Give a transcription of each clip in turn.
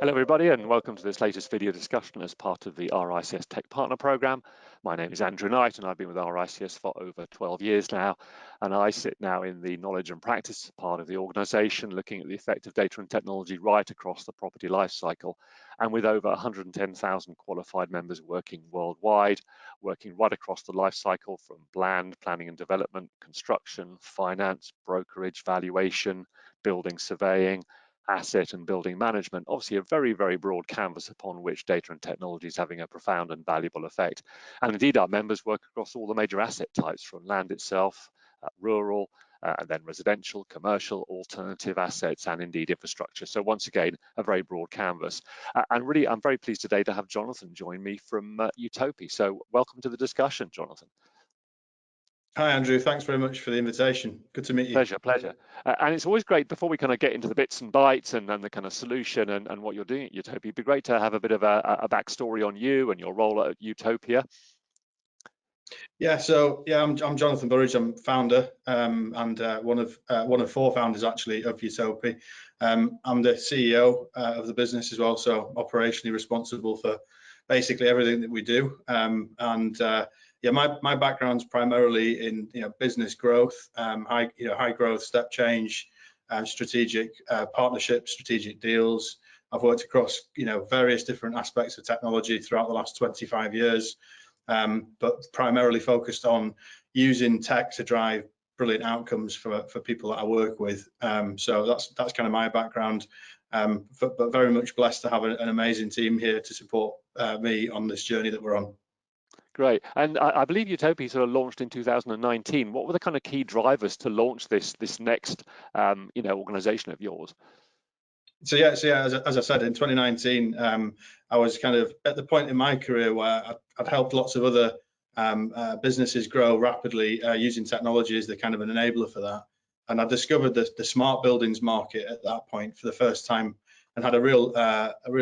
Hello everybody and welcome to this latest video discussion as part of the RICS Tech Partner Programme. My name is Andrew Knight and I've been with RICS for over 12 years now, and I sit now in the knowledge and practice part of the organisation, looking at the effect of data and technology right across the property life cycle, and with over 110,000 qualified members working worldwide, working right across the life cycle from land, planning and development, construction, finance, brokerage, valuation, building surveying, asset and building management. Obviously a very, very broad canvas upon which data and technology is having a profound and valuable effect. And indeed our members work across all the major asset types, from land itself, rural, and then residential, commercial, alternative assets, and indeed infrastructure. So once again, a very broad canvas. And really, I'm very pleased today to have Jonathan join me from Utopi. So welcome to the discussion, Jonathan. Hi, Andrew. Thanks very much for the invitation. Good to meet you. Pleasure. And it's always great, before we kind of get into the bits and bytes and the kind of solution and what you're doing at Utopi, it'd be great to have a bit of a backstory on you and your role at Utopia. Yeah, I'm Jonathan Burridge. I'm founder and one of four founders actually of Utopi. I'm the CEO of the business as well, so operationally responsible for basically everything that we do. My background's primarily in business growth, high growth, step change, strategic partnerships, strategic deals. I've worked across various different aspects of technology throughout the last 25 years, but primarily focused on using tech to drive brilliant outcomes for people that I work with. So that's kind of my background, but very much blessed to have an amazing team here to support me on this journey that we're on. Great. And I believe Utopi sort of launched in 2019. What were the kind of key drivers to launch this next organization of yours? So as I said, in 2019, I was kind of at the point in my career where I'd helped lots of other businesses grow rapidly using technology as the kind of an enabler for that. And I discovered the smart buildings market at that point for the first time, and had a real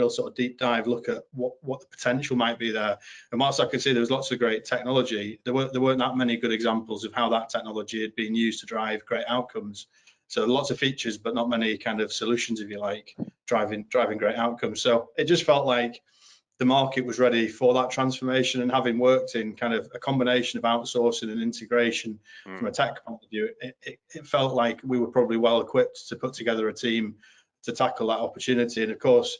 sort of deep dive look at what the potential might be there. And whilst I could see there was lots of great technology, there weren't that many good examples of how that technology had been used to drive great outcomes. So lots of features, but not many kind of solutions, if you like, driving great outcomes. So it just felt like the market was ready for that transformation. And having worked in kind of a combination of outsourcing and integration from a tech point of view, it felt like we were probably well equipped to put together a team to tackle that opportunity. And of course,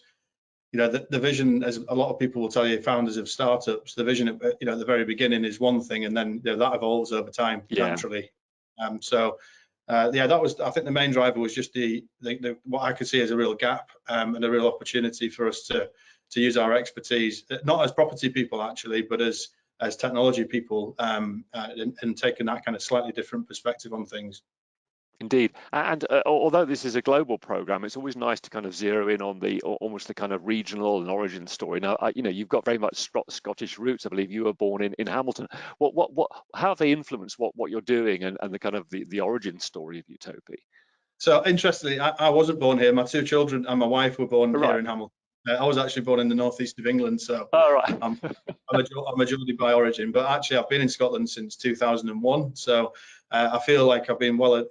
the vision, as a lot of people will tell you, founders of startups, the vision at the very beginning is one thing, and then that evolves over time naturally. That was, I think, the main driver was just the what I could see as a real gap and a real opportunity for us to use our expertise, not as property people actually, but as technology people, and taking that kind of slightly different perspective on things. Indeed, and although this is a global program, it's always nice to kind of zero in on almost the kind of regional and origin story. Now, you've got very much Scottish roots. I believe you were born in Hamilton. How have they influenced what you're doing and the kind of the origin story of Utopi? So interestingly, I wasn't born here. My two children and my wife were born here in Hamilton. I was actually born in the northeast of England, so I'm a Geordie by origin. But actually, I've been in Scotland since 2001, so I feel like I've been well,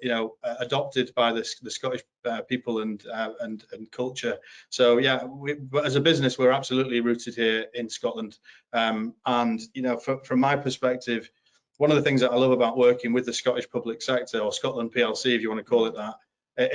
adopted by the Scottish people and culture. So but as a business, we're absolutely rooted here in Scotland. And from my perspective, one of the things that I love about working with the Scottish public sector, or Scotland PLC, if you want to call it that,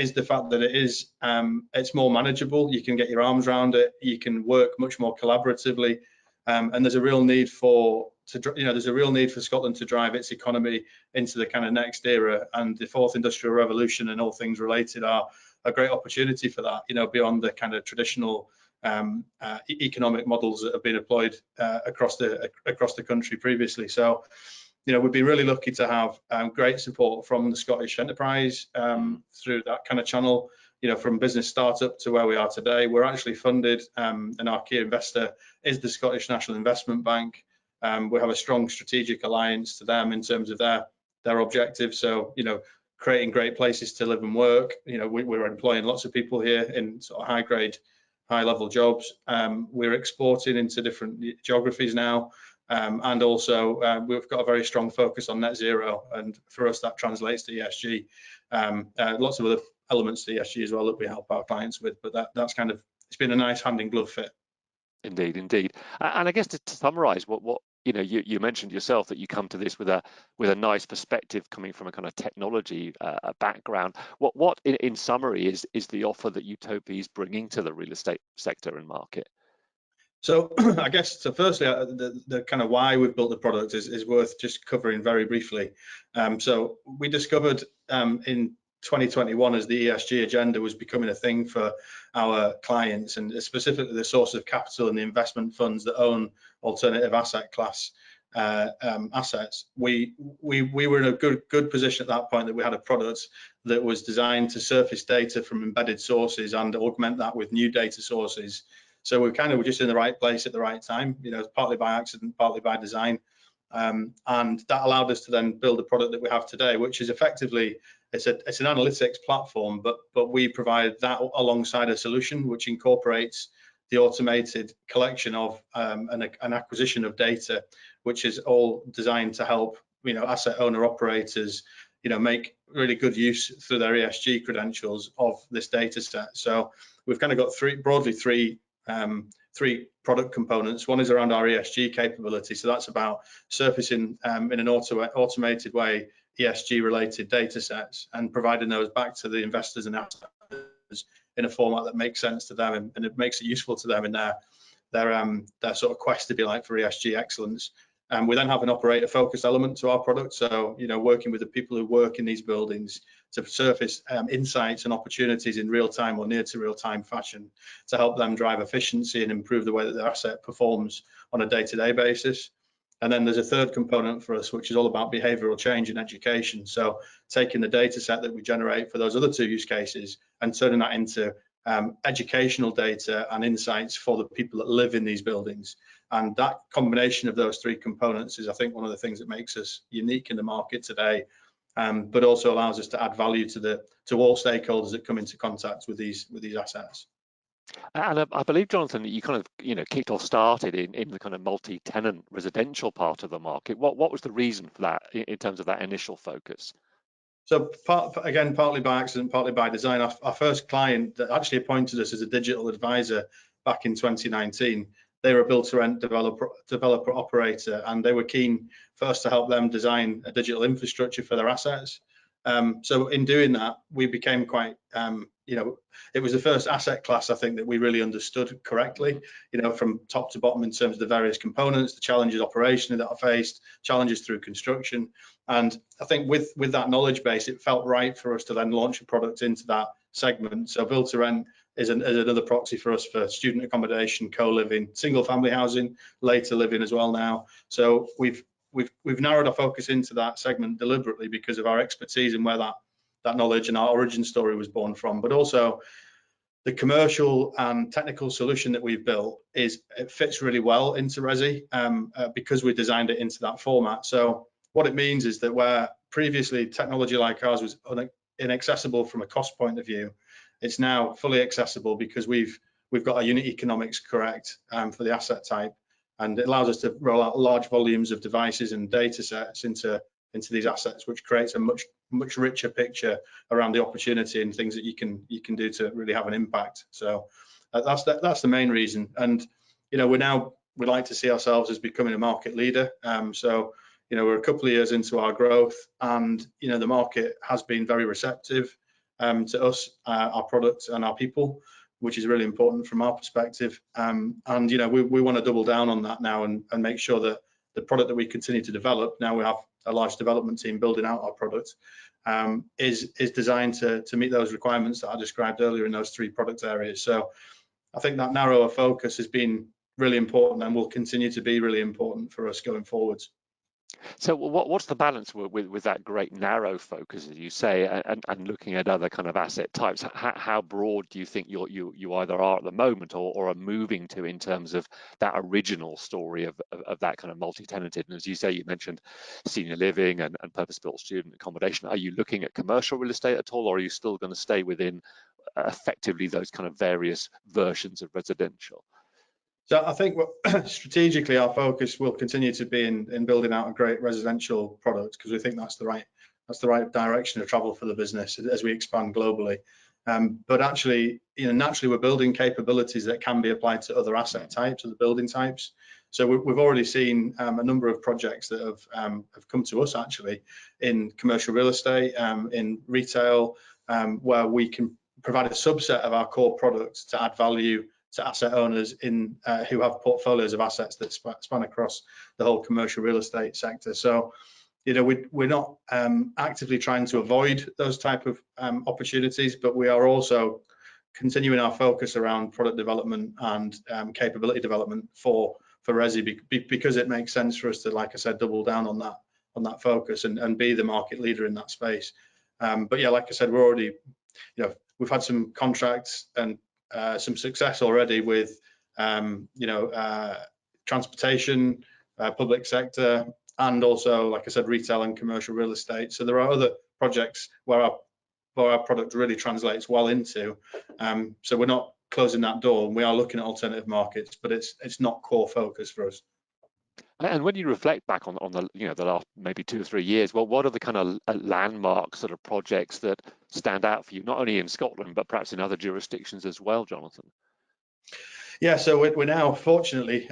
is the fact that it's more manageable. You can get your arms around it. You can work much more collaboratively, and there's a real need for Scotland to drive its economy into the kind of next era. And the fourth industrial revolution and all things related are a great opportunity for that. Beyond the kind of traditional economic models that have been employed across the country previously. So, we've been really lucky to have great support from the Scottish enterprise through that kind of channel, from business startup to where we are today. We're actually funded, and our key investor is the Scottish National Investment Bank. We have a strong strategic alliance to them in terms of their objectives. So, creating great places to live and work. We're employing lots of people here in sort of high-level jobs. We're exporting into different geographies now. And also we've got a very strong focus on net zero, and for us that translates to ESG. Lots of other elements to ESG as well that we help our clients with, but that's kind of it's been a nice hand in glove fit. Indeed, indeed. And I guess to summarize what you mentioned yourself that you come to this with a nice perspective coming from a kind of technology background. What in summary is the offer that Utopi is bringing to the real estate sector and market? So I guess, so firstly, the kind of why we've built the product is worth just covering very briefly. So we discovered in 2021, as the ESG agenda was becoming a thing for our clients, and specifically the source of capital and the investment funds that own alternative asset class assets, we were in a good position at that point, that we had a product that was designed to surface data from embedded sources and augment that with new data sources. So we kind of were just in the right place at the right time, partly by accident, partly by design. And that allowed us to then build the product that we have today, which is effectively, it's an analytics platform, but we provide that alongside a solution which incorporates the automated collection of an acquisition of data, which is all designed to help asset owner operators make really good use through their ESG credentials of this data set. So we've kind of got broadly three product components. One is around our ESG capability, so that's about surfacing in an automated way ESG related data sets and providing those back to the investors and asset owners in a format that makes sense to them, and it makes it useful to them in their sort of quest, if you like, for ESG excellence. We then have an operator focused element to our product, so working with the people who work in these buildings to surface insights and opportunities in real time or near to real time fashion to help them drive efficiency and improve the way that their asset performs on a day-to-day basis. And then there's a third component for us, which is all about behavioral change and education. So taking the data set that we generate for those other two use cases and turning that into educational data and insights for the people that live in these buildings. And that combination of those three components is, I think, one of the things that makes us unique in the market today, but also allows us to add value to all stakeholders that come into contact with these assets. And I believe, Jonathan, that you kind of started in the kind of multi-tenant residential part of the market. What was the reason for that in terms of that initial focus? So partly by accident, partly by design. Our first client that actually appointed us as a digital advisor back in 2019, they were a build-to-rent developer operator, and they were keen for us to help them design a digital infrastructure for their assets. So in doing that, we became quite, it was the first asset class, I think, that we really understood correctly, from top to bottom in terms of the various components, the challenges operationally that are faced, challenges through construction. And I think with that knowledge base, it felt right for us to then launch a product into that segment. So build to rent is another proxy for us for student accommodation, co-living, single family housing, later living as well now. So we've narrowed our focus into that segment deliberately because of our expertise and where that knowledge and our origin story was born from. But also the commercial and technical solution that we've built it fits really well into Resi because we designed it into that format. So what it means is that where previously technology like ours was inaccessible from a cost point of view, it's now fully accessible because we've got our unit economics correct for the asset type, and it allows us to roll out large volumes of devices and data sets into these assets, which creates a much richer picture around the opportunity and things that you can do to really have an impact. So that's the main reason. And we like to see ourselves as becoming a market leader. So we're a couple of years into our growth, and the market has been very receptive to us, our products and our people, which is really important from our perspective. And we want to double down on that now and make sure that the product that we continue to develop, now we have a large development team building out our product, is designed to meet those requirements that I described earlier in those three product areas. So I think that narrower focus has been really important and will continue to be really important for us going forwards. So what's the balance with that great narrow focus, as you say, and looking at other kind of asset types? How broad do you think you either are at the moment or are moving to in terms of that original story of that kind of multi-tenanted? And as you say, you mentioned senior living and purpose-built student accommodation. Are you looking at commercial real estate at all, or are you still going to stay within effectively those kind of various versions of residential? So I think strategically our focus will continue to be in building out a great residential product, because we think that's the right direction of travel for the business as we expand globally. But actually, naturally we're building capabilities that can be applied to other asset types, other building types. So we've already seen a number of projects that have come to us actually in commercial real estate, in retail, where we can provide a subset of our core products to add value to asset owners who have portfolios of assets that span across the whole commercial real estate sector. So, we're not actively trying to avoid those type of opportunities, but we are also continuing our focus around product development and capability development for Resi, because it makes sense for us to, like I said, double down on that focus and be the market leader in that space. But yeah, like I said, we're already, we've had some contracts and some success already with transportation, public sector, and also, like I said, retail and commercial real estate. So there are other projects where our product really translates well into. So we're not closing that door, and we are looking at alternative markets, but it's not core focus for us. And when you reflect back on the the last maybe 2 or 3 years, well, what are the kind of landmark sort of projects that stand out for you, not only in Scotland but perhaps in other jurisdictions as well, Jonathan? Yeah, so we're now fortunately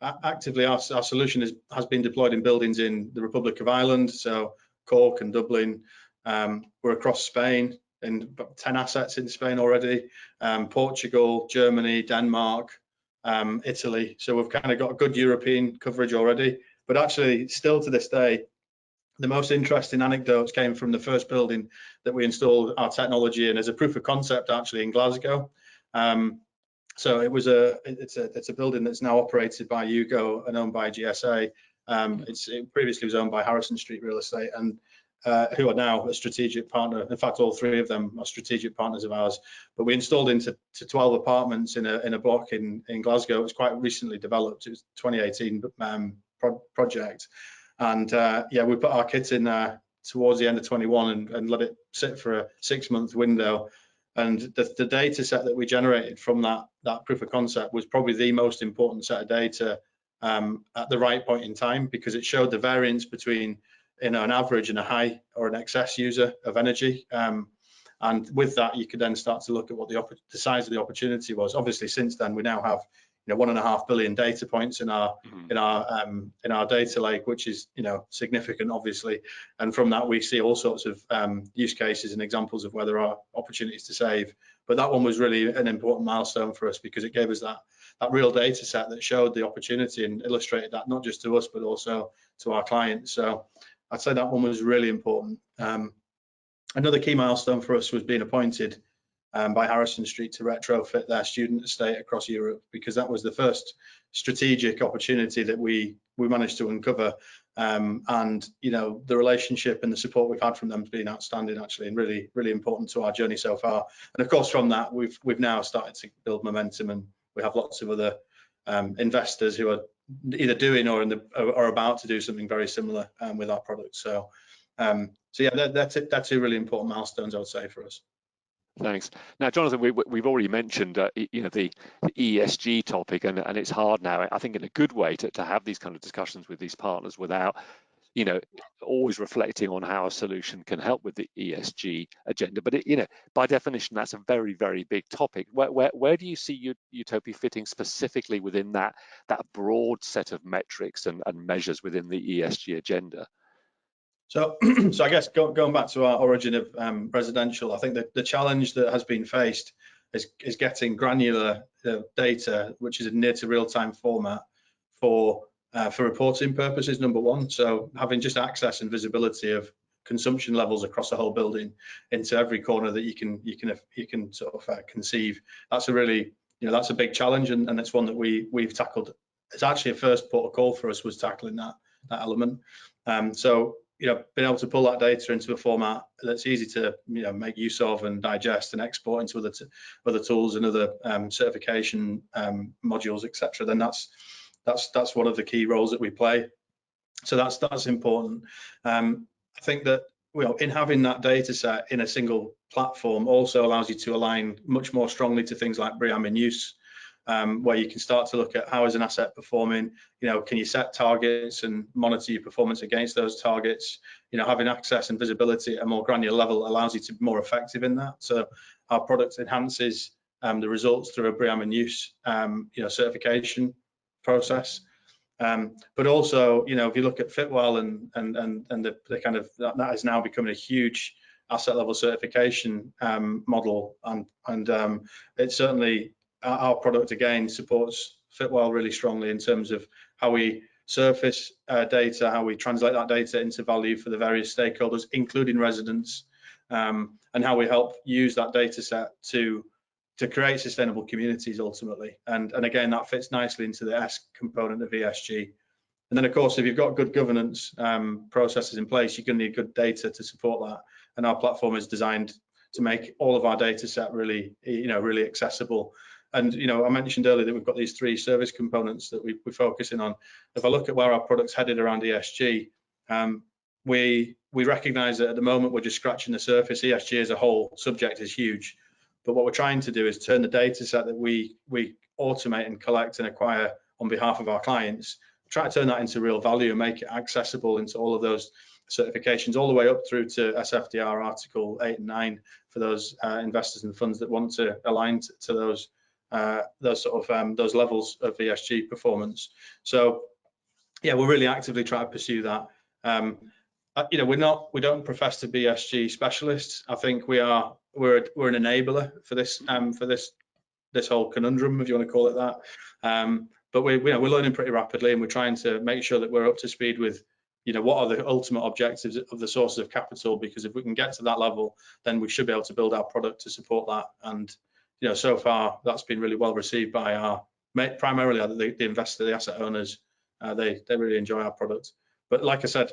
actively our solution has been deployed in buildings in the Republic of Ireland, so Cork and Dublin. We're across Spain, in about 10 assets in Spain already, Portugal, Germany, Denmark, Italy. So we've kind of got a good European coverage already. But actually, still to this day, the most interesting anecdotes came from the first building that we installed our technology in as a proof of concept, actually in Glasgow. So it's a building that's now operated by Yugo and owned by GSA. It previously was owned by Harrison Street Real Estate, and who are now a strategic partner. In fact, all three of them are strategic partners of ours. But we installed into 12 apartments in a block in Glasgow. It was quite recently developed. It was 2018 project, and yeah, we put our kit in there towards the end of 21 and let it sit for a 6-month window. And the data set that we generated from that proof of concept was probably the most important set of data at the right point in time, because it showed the variance between an average and a high or an excess user of energy. And with that, you could then start to look at what the size of the opportunity was. Obviously, since then, we now have 1.5 billion data points in our data lake, which is significant, obviously. And from that, we see all sorts of use cases and examples of where there are opportunities to save. But that one was really an important milestone for us, because it gave us that real data set that showed the opportunity and illustrated that not just to us but also to our clients. So I'd say that one was really important. Another key milestone for us was being appointed by Harrison Street to retrofit their student estate across Europe, because that was the first strategic opportunity that we managed to uncover. And the relationship and the support we've had from them has been outstanding, actually, and really, really important to our journey so far. And of course, from that, we've now started to build momentum, and we have lots of other investors who are either doing or about to do something very similar with our products. So yeah, that's two really important milestones, I would say, for us. Thanks. Now, Jonathan, we've already mentioned the ESG topic, and it's hard now, I think, in a good way to have these kind of discussions with these partners without always reflecting on how a solution can help with the ESG agenda. But by definition, that's a very, very big topic. Where do you see Utopi fitting specifically within that broad set of metrics and measures within the ESG agenda? So I guess going back to our origin of residential, I think that the challenge that has been faced is getting granular data, which is a near to real-time format for reporting purposes, number one. So having just access and visibility of consumption levels across the whole building into every corner that you can sort of conceive. That's a really that's a big challenge, and it's one that we've tackled. It's actually a first port of call for us, was tackling that element. So being able to pull that data into a format that's easy to make use of and digest and export into other tools and other certification modules, etc. Then that's one of the key roles that we play. So that's important. I think that in having that data set in a single platform also allows you to align much more strongly to things like BREEAM in use, where you can start to look at how is an asset performing. Can you set targets and monitor your performance against those targets? Having access and visibility at a more granular level allows you to be more effective in that. So our product enhances the results through a BREEAM in use certification process. But also, if you look at Fitwel and the kind of that is now becoming a huge asset level certification model, and it's certainly our product again supports Fitwel really strongly in terms of how we surface data, how we translate that data into value for the various stakeholders, including residents, and how we help use that data set to create sustainable communities ultimately. And again, that fits nicely into the S component of ESG. And then of course, if you've got good governance processes in place, you're going to need good data to support that. And our platform is designed to make all of our data set really, really accessible. And I mentioned earlier that we've got these 3 service components that we're focusing on. If I look at where our product's headed around ESG, we recognise that at the moment we're just scratching the surface. ESG as a whole subject is huge, but what we're trying to do is turn the data set that we automate and collect and acquire on behalf of our clients, try to turn that into real value and make it accessible into all of those certifications, all the way up through to SFDR Article 8 and 9 for those investors and funds that want to align to those levels of ESG performance. So yeah, we're really actively trying to pursue that. We don't profess to be ESG specialists. I think we're an enabler for this whole conundrum, if you want to call it that. But we're learning pretty rapidly, and we're trying to make sure that we're up to speed with what are the ultimate objectives of the sources of capital, because if we can get to that level, then we should be able to build our product to support that. And so far that's been really well received by primarily the investor, the asset owners. They really enjoy our product. But like I said,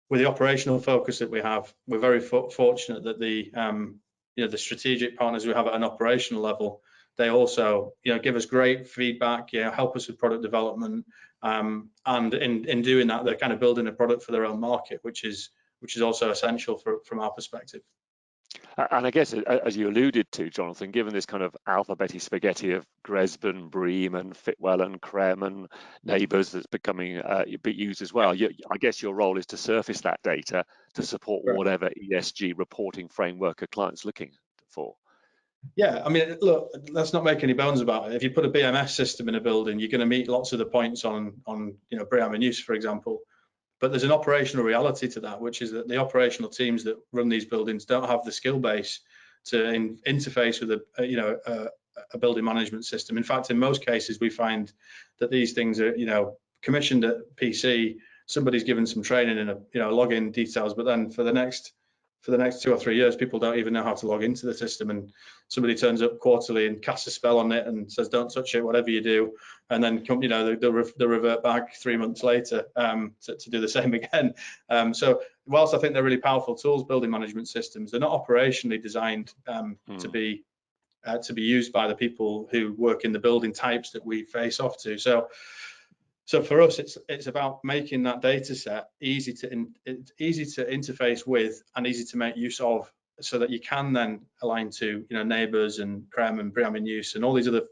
with the operational focus that we have, we're very fortunate that the strategic partners we have at an operational level, they also give us great feedback, help us with product development, and in doing that, they're kind of building a product for their own market, which is also essential from our perspective. And I guess, as you alluded to, Jonathan, given this kind of alphabety spaghetti of GRESB, BREEAM and Fitwel and CREM and neighbours that's becoming used as well, I guess your role is to surface that data to support whatever ESG reporting framework a client's looking for. Yeah, I mean, look, let's not make any bones about it. If you put a BMS system in a building, you're going to meet lots of the points on BREEAM in use, for example. But there's an operational reality to that, which is that the operational teams that run these buildings don't have the skill base to interface with a building management system. In fact, in most cases, we find that these things are commissioned at PC. Somebody's given some training and login details, but then for the next 2 or 3 years, people don't even know how to log into the system, and somebody turns up quarterly and casts a spell on it and says, "Don't touch it, whatever you do," and then they'll revert back 3 months later to do the same again. So whilst I think they're really powerful tools, building management systems, they're not operationally designed to be used by the people who work in the building types that we face off to. So for us, it's about making that data set easy to interface with and easy to make use of, so that you can then align to neighbours and CREM and BREEAM in use and all these other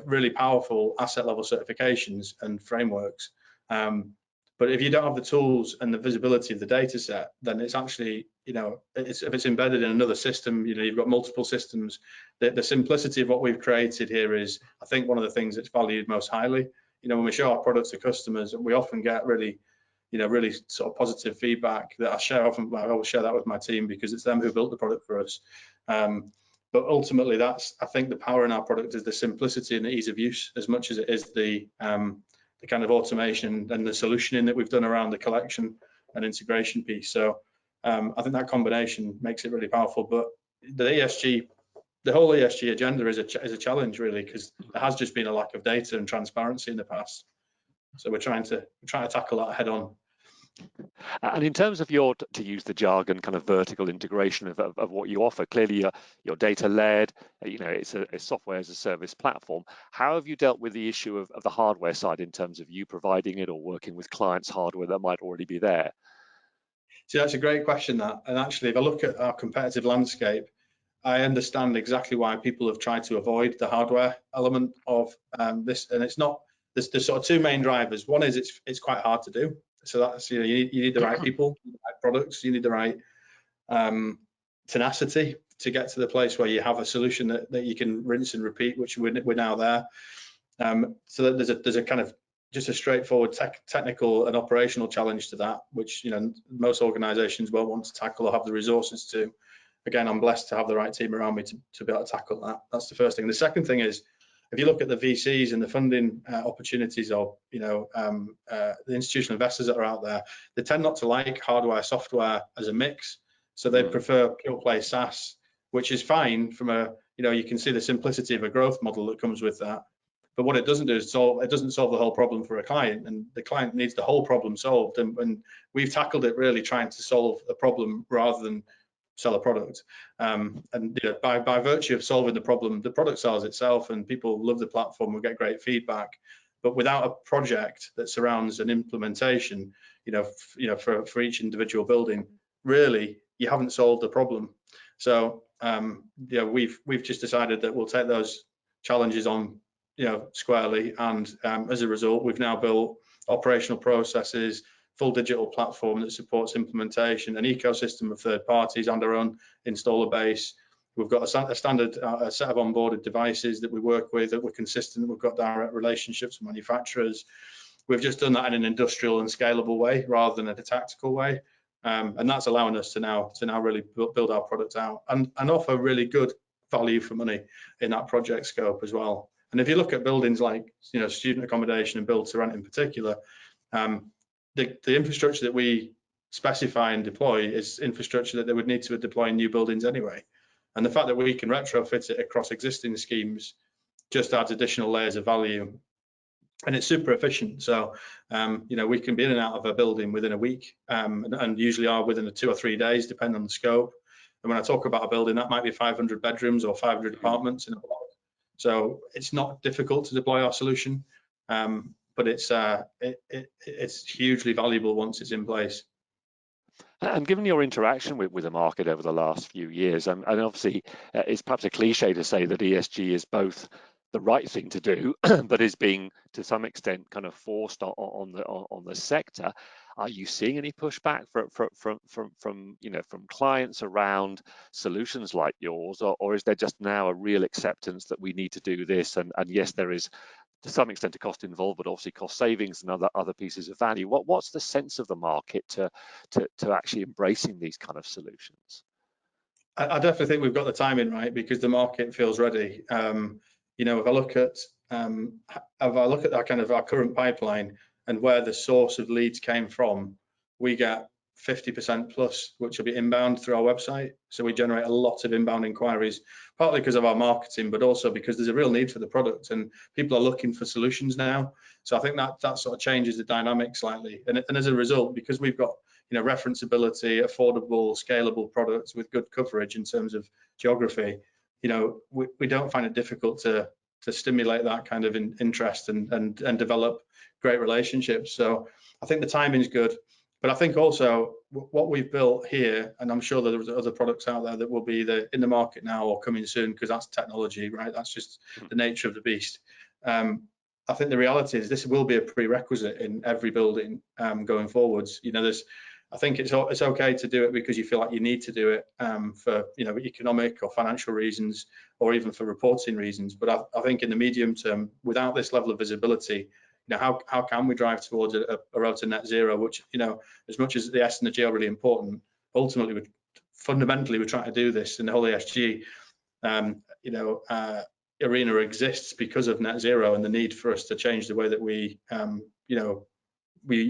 really powerful asset level certifications and frameworks. But if you don't have the tools and the visibility of the data set, then it's actually if it's embedded in another system, you've got multiple systems. The simplicity of what we've created here is, I think, one of the things that's valued most highly. When we show our products to customers, we often get really sort of positive feedback that I always share that with my team, because it's them who built the product for us. But ultimately, I think the power in our product is the simplicity and the ease of use, as much as it is the kind of automation and the solutioning that we've done around the collection and integration piece. So I think that combination makes it really powerful. But the whole ESG agenda is a challenge, really, because there has just been a lack of data and transparency in the past. So we're trying to tackle that head on. And in terms of to use the jargon, kind of vertical integration of what you offer, clearly you're data led, it's a software as a service platform. How have you dealt with the issue of the hardware side in terms of you providing it or working with clients' hardware that might already be there? See, that's a great question, that. And actually, if I look at our competitive landscape, I understand exactly why people have tried to avoid the hardware element of this, and it's not. There's sort of two main drivers. One is it's quite hard to do. So that's, you need the right people, the right products, you need the right tenacity to get to the place where you have a solution that you can rinse and repeat, which we're now there. So that there's a kind of just a straightforward technical and operational challenge to that, which most organisations won't want to tackle or have the resources to. Again, I'm blessed to have the right team around me to be able to tackle that. That's the first thing. The second thing is, if you look at the VCs and the funding opportunities, or the institutional investors that are out there, they tend not to like hardware, software as a mix. So they prefer pure play SaaS, which is fine from a, you can see the simplicity of a growth model that comes with that. But what it doesn't do is it doesn't solve the whole problem for a client, and the client needs the whole problem solved. And we've tackled it really trying to solve a problem rather than sell a product. And by virtue of solving the problem, the product sells itself, and people love the platform. We get great feedback. But without a project that surrounds an implementation, for each individual building, really you haven't solved the problem. So we've just decided that we'll take those challenges on squarely, and as a result, we've now built operational processes, full digital platform that supports implementation, an ecosystem of third parties, and our own installer base. We've got a standard set of onboarded devices that we work with, that we're consistent. We've got direct relationships with manufacturers. We've just done that in an industrial and scalable way rather than in a tactical way, and that's allowing us to now really build our product out and offer really good value for money in that project scope as well. And if you look at buildings like student accommodation and build to rent in particular, the infrastructure that we specify and deploy is infrastructure that they would need to deploy in new buildings anyway. And the fact that we can retrofit it across existing schemes just adds additional layers of value, and it's super efficient. So we can be in and out of a building within a week, and usually are within 2 or 3 days, depending on the scope. And when I talk about a building, that might be 500 bedrooms or 500 apartments in a block. So it's not difficult to deploy our solution, but it's hugely valuable once it's in place. And given your interaction with the market over the last few years, and obviously it's perhaps a cliche to say that ESG is both the right thing to do, but is being to some extent kind of forced on the sector. Are you seeing any pushback from clients around solutions like yours, or is there just now a real acceptance that we need to do this? And yes, there is to some extent a cost involved, but obviously cost savings and other pieces of value. What's the sense of the market to actually embracing these kind of solutions? I definitely think we've got the timing right, because the market feels ready. If I look at that kind of our current pipeline and where the source of leads came from, we get 50% plus, which will be inbound through our website. So we generate a lot of inbound inquiries, partly because of our marketing, but also because there's a real need for the product and people are looking for solutions now. So I think that sort of changes the dynamic slightly. And as a result, because we've got referenceability, affordable, scalable products with good coverage in terms of geography, we don't find it difficult to stimulate that kind of interest and develop great relationships. So I think the timing is good. But I think also what we've built here, and I'm sure that there's other products out there that will be in the market now or coming soon, because that's technology, right? That's just the nature of the beast. I think the reality is this will be a prerequisite in every building going forwards. I think it's okay to do it because you feel like you need to do it for economic or financial reasons, or even for reporting reasons. But I think in the medium term, without this level of visibility, how can we drive towards a road to net zero, which, as much as the S and the G are really important, ultimately, fundamentally, we're trying to do this, and the whole ESG, arena exists because of net zero and the need for us to change the way that we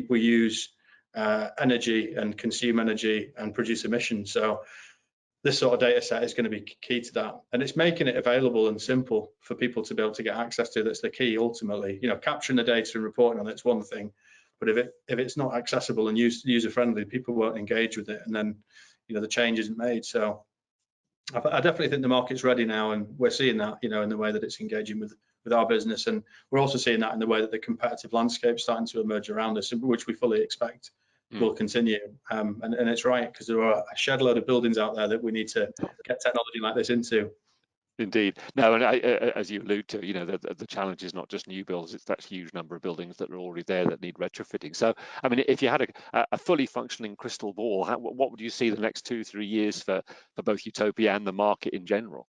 use energy and consume energy and produce emissions. So this sort of data set is going to be key to that, and it's making it available and simple for people to be able to get access to. That's the key ultimately. Capturing the data and reporting on it's one thing, but if it's not accessible and user friendly, people won't engage with it, and then the change isn't made. So I definitely think the market's ready now, and we're seeing that in the way that it's engaging with our business, and we're also seeing that in the way that the competitive landscape's starting to emerge around us, which we fully expect will continue. And it's right, because there are a shed load of buildings out there that we need to get technology like this into. Indeed. No, and as you allude to, you know, the challenge is not just new builds, it's that huge number of buildings that are already there that need retrofitting. So, I mean, if you had a fully functioning crystal ball, what would you see the next 2-3 years for both Utopi and the market in general?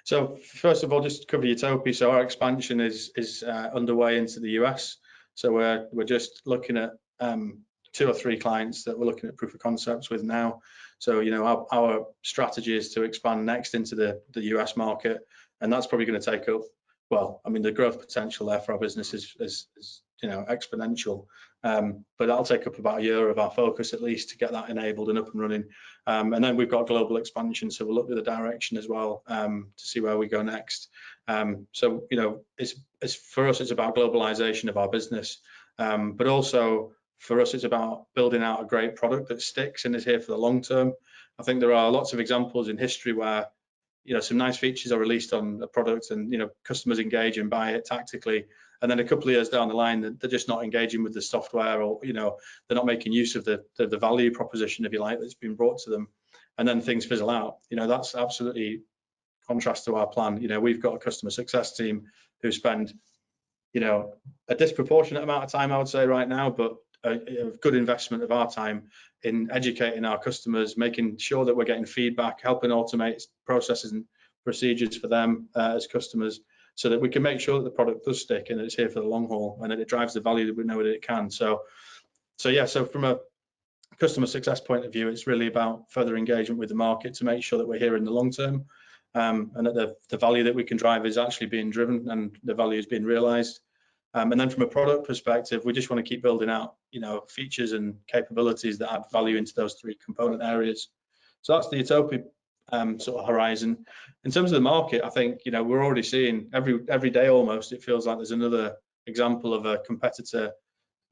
So first of all, just to cover Utopi, so our expansion is underway into the US. So we're just looking at 2 or 3 clients that we're looking at proof of concepts with now. So, you know, our strategy is to expand next into the US market, and that's probably going to take up, well, I mean, the growth potential there for our business is you know, exponential, but that'll take up about a year of our focus at least to get that enabled and up and running. And then we've got global expansion, so we'll look at the direction as well to see where we go next. So, you know, it's for us, it's about globalization of our business, but also for us, it's about building out a great product that sticks and is here for the long term. I think there are lots of examples in history where, you know, some nice features are released on a product and, you know, customers engage and buy it tactically. And then a couple of years down the line, they're just not engaging with the software, or, you know, they're not making use of the value proposition, if you like, that's been brought to them. And then things fizzle out. You know, that's absolutely contrast to our plan. You know, we've got a customer success team who spend, you know, a disproportionate amount of time, I would say, right now, but a good investment of our time in educating our customers, making sure that we're getting feedback, helping automate processes and procedures for them as customers, so that we can make sure that the product does stick and it's here for the long haul and that it drives the value that we know that it can. So yeah, so from a customer success point of view, it's really about further engagement with the market to make sure that we're here in the long term, and that the value that we can drive is actually being driven and the value is being realized. And then from a product perspective, we just want to keep building out, you know, features and capabilities that add value into those 3 component areas. So that's the Utopi sort of horizon. In terms of the market, I think, you know, we're already seeing every day almost, it feels like there's another example of a competitor.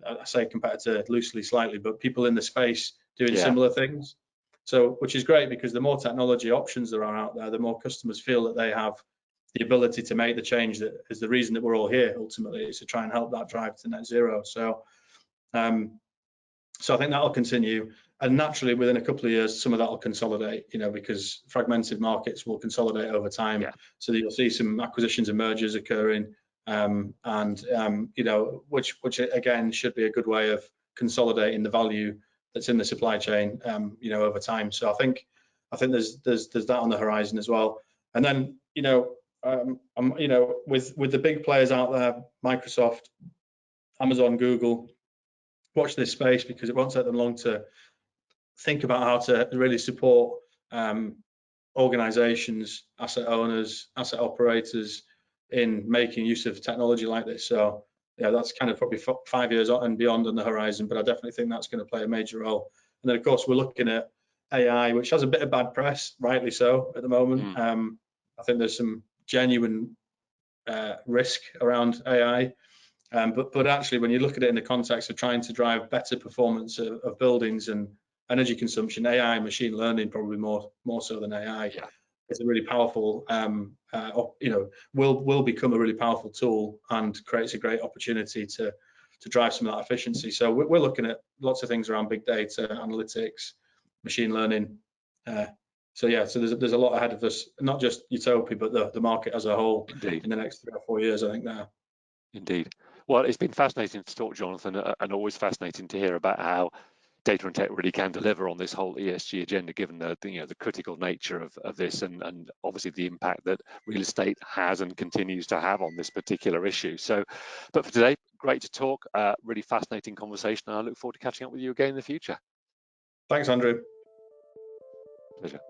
I say competitor loosely slightly, but people in the space doing similar things. So, which is great, because the more technology options there are out there, the more customers feel that they have the ability to make the change that is the reason that we're all here. Ultimately, is to try and help that drive to net zero. So I think that'll continue, and naturally within a couple of years some of that will consolidate, you know, because fragmented markets will consolidate over time. So that you'll see some acquisitions and mergers occurring, and you know, which again should be a good way of consolidating the value that's in the supply chain, you know, over time. So I think there's that on the horizon as well. And then, you know, you know, with the big players out there, Microsoft, Amazon, Google, watch this space, because it won't take them long to think about how to really support organizations, asset owners, asset operators in making use of technology like this. So yeah, that's kind of probably 5 years on and beyond on the horizon, but I definitely think that's going to play a major role. And then of course we're looking at AI, which has a bit of bad press, rightly so, at the moment. I think there's some genuine risk around AI, but actually when you look at it in the context of trying to drive better performance of buildings and energy consumption, AI and machine learning probably more so than AI is a really powerful, you know, will become a really powerful tool and creates a great opportunity to drive some of that efficiency. So we're looking at lots of things around big data, analytics, machine learning. So yeah, so there's a lot ahead of us, not just Utopi, but the market as a whole. Indeed. In the next 3 or 4 years, I think now. Indeed. Well, it's been fascinating to talk, Jonathan, and always fascinating to hear about how data and tech really can deliver on this whole ESG agenda, given the you know, the critical nature of this, and obviously the impact that real estate has and continues to have on this particular issue. So, but for today, great to talk, really fascinating conversation, and I look forward to catching up with you again in the future. Thanks, Andrew. Pleasure.